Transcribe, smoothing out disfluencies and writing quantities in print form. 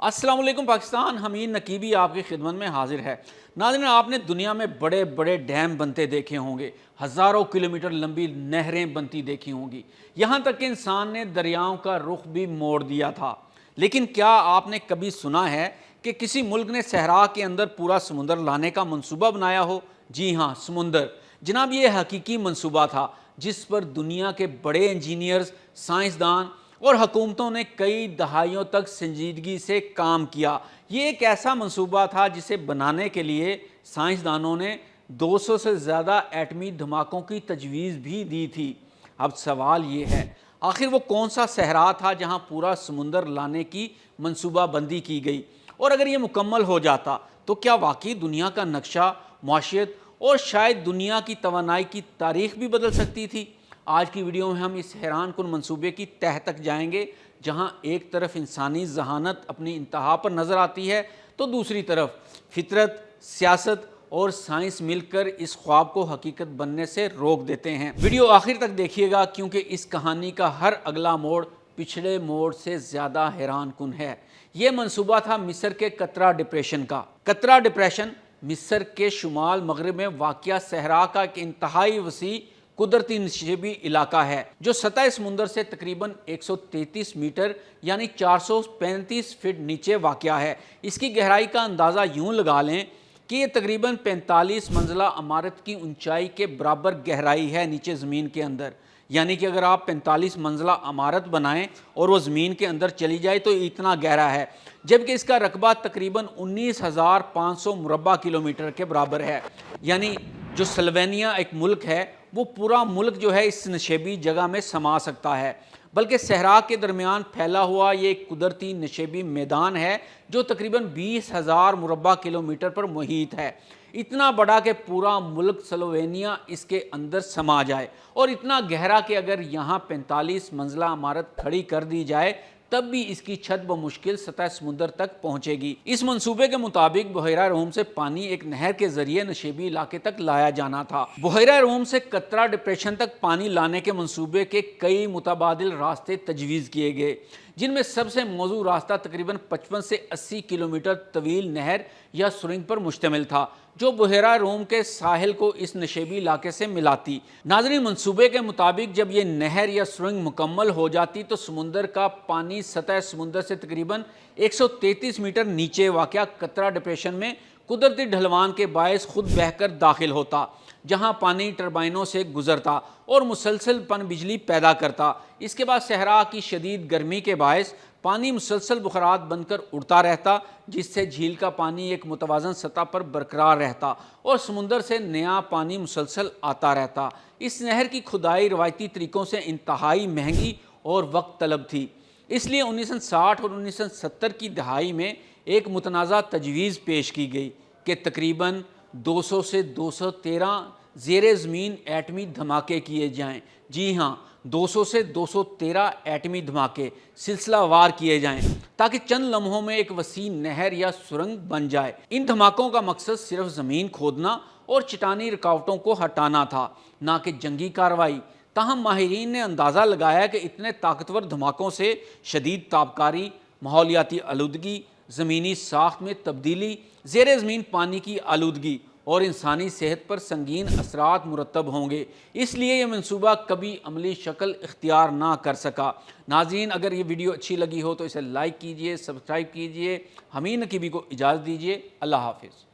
السلام علیکم پاکستان، حمید نقیبی آپ کی خدمت میں حاضر ہے۔ ناظرین، آپ نے دنیا میں بڑے بڑے ڈیم بنتے دیکھے ہوں گے، ہزاروں کلومیٹر لمبی نہریں بنتی دیکھی ہوں گی، یہاں تک کہ انسان نے دریاؤں کا رخ بھی موڑ دیا تھا۔ لیکن کیا آپ نے کبھی سنا ہے کہ کسی ملک نے صحرا کے اندر پورا سمندر لانے کا منصوبہ بنایا ہو؟ جی ہاں، سمندر جناب، یہ حقیقی منصوبہ تھا جس پر دنیا کے بڑے انجینئرز، سائنسدان اور حکومتوں نے کئی دہائیوں تک سنجیدگی سے کام کیا۔ یہ ایک ایسا منصوبہ تھا جسے بنانے کے لیے سائنسدانوں نے 200 سے زیادہ ایٹمی دھماکوں کی تجویز بھی دی تھی۔ اب سوال یہ ہے، آخر وہ کون سا صحرا تھا جہاں پورا سمندر لانے کی منصوبہ بندی کی گئی؟ اور اگر یہ مکمل ہو جاتا تو کیا واقعی دنیا کا نقشہ، معیشت اور شاید دنیا کی توانائی کی تاریخ بھی بدل سکتی تھی؟ آج کی ویڈیو میں ہم اس حیران کن منصوبے کی تہہ تک جائیں گے، جہاں ایک طرف انسانی ذہانت اپنی انتہا پر نظر آتی ہے تو دوسری طرف فطرت، سیاست اور سائنس مل کر اس خواب کو حقیقت بننے سے روک دیتے ہیں۔ ویڈیو آخر تک دیکھیے گا کیونکہ اس کہانی کا ہر اگلا موڑ پچھلے موڑ سے زیادہ حیران کن ہے۔ یہ منصوبہ تھا مصر کے قطرہ ڈپریشن کا۔ قطرہ ڈپریشن مصر کے شمال مغرب میں واقع صحرا کا ایک انتہائی وسیع قدرتی نشیبی علاقہ ہے جو سطح سمندر سے تقریباً 133 میٹر یعنی 435 فٹ نیچے واقع ہے۔ اس کی گہرائی کا اندازہ یوں لگا لیں کہ یہ تقریباً 45 منزلہ عمارت کی اونچائی کے برابر گہرائی ہے نیچے زمین کے اندر۔ یعنی کہ اگر آپ 45 منزلہ عمارت بنائیں اور وہ زمین کے اندر چلی جائے تو اتنا گہرا ہے، جبکہ اس کا رقبہ تقریباً 19,500 مربع کلومیٹر کے برابر ہے۔ یعنی جو سلوینیا ایک ملک ہے، وہ پورا ملک جو ہے اس نشیبی جگہ میں سما سکتا ہے۔ بلکہ صحرا کے درمیان پھیلا ہوا یہ ایک قدرتی نشیبی میدان ہے جو تقریباً 20,000 مربع کلومیٹر پر محیط ہے۔ اتنا بڑا کہ پورا ملک سلووینیا اس کے اندر سما جائے، اور اتنا گہرا کہ اگر یہاں 45 منزلہ عمارت کھڑی کر دی جائے تب بھی اس کی چھت بمشکل سطح سمندر تک پہنچے گی۔ اس منصوبے کے مطابق بحیرہ روم سے پانی ایک نہر کے ذریعے نشیبی علاقے تک لایا جانا تھا۔ بحیرہ روم سے قطرہ ڈپریشن تک پانی لانے کے منصوبے کے کئی متبادل راستے تجویز کیے گئے، جن میں سب سے موزوں راستہ تقریباً 55 سے 80 کلومیٹر طویل نہر یا سرنگ پر مشتمل تھا جو بحیرہ روم کے ساحل کو اس نشیبی علاقے سے ملاتی۔ ناظرین، منصوبے کے مطابق جب یہ نہر یا سرنگ مکمل ہو جاتی تو سمندر کا پانی سطح سمندر سے تقریباً 133 میٹر نیچے واقع قطرہ ڈپریشن میں قدرتی ڈھلوان کے باعث خود بہہ کر داخل ہوتا، جہاں پانی ٹربائنوں سے گزرتا اور مسلسل پن بجلی پیدا کرتا۔ اس کے بعد صحرا کی شدید گرمی کے باعث پانی مسلسل بخارات بن کر اڑتا رہتا، جس سے جھیل کا پانی ایک متوازن سطح پر برقرار رہتا اور سمندر سے نیا پانی مسلسل آتا رہتا۔ اس نہر کی کھدائی روایتی طریقوں سے انتہائی مہنگی اور وقت طلب تھی، اس لیے 1960 اور 1970 کی دہائی میں ایک متنازع تجویز پیش کی گئی کہ تقریباً 200 سے 213 زیر زمین ایٹمی دھماکے کیے جائیں۔ جی ہاں، 200 سے 213 ایٹمی دھماکے سلسلہ وار کیے جائیں تاکہ چند لمحوں میں ایک وسیع نہر یا سرنگ بن جائے۔ ان دھماکوں کا مقصد صرف زمین کھودنا اور چٹانی رکاوٹوں کو ہٹانا تھا، نہ کہ جنگی کارروائی۔ تاہم ماہرین نے اندازہ لگایا کہ اتنے طاقتور دھماکوں سے شدید تابکاری، ماحولیاتی آلودگی، زمینی ساخت میں تبدیلی، زیر زمین پانی کی آلودگی اور انسانی صحت پر سنگین اثرات مرتب ہوں گے۔ اس لیے یہ منصوبہ کبھی عملی شکل اختیار نہ کر سکا۔ ناظرین، اگر یہ ویڈیو اچھی لگی ہو تو اسے لائک کیجئے، سبسکرائب کیجئے۔ حمید نقیبی کو اجازت دیجئے۔ اللہ حافظ۔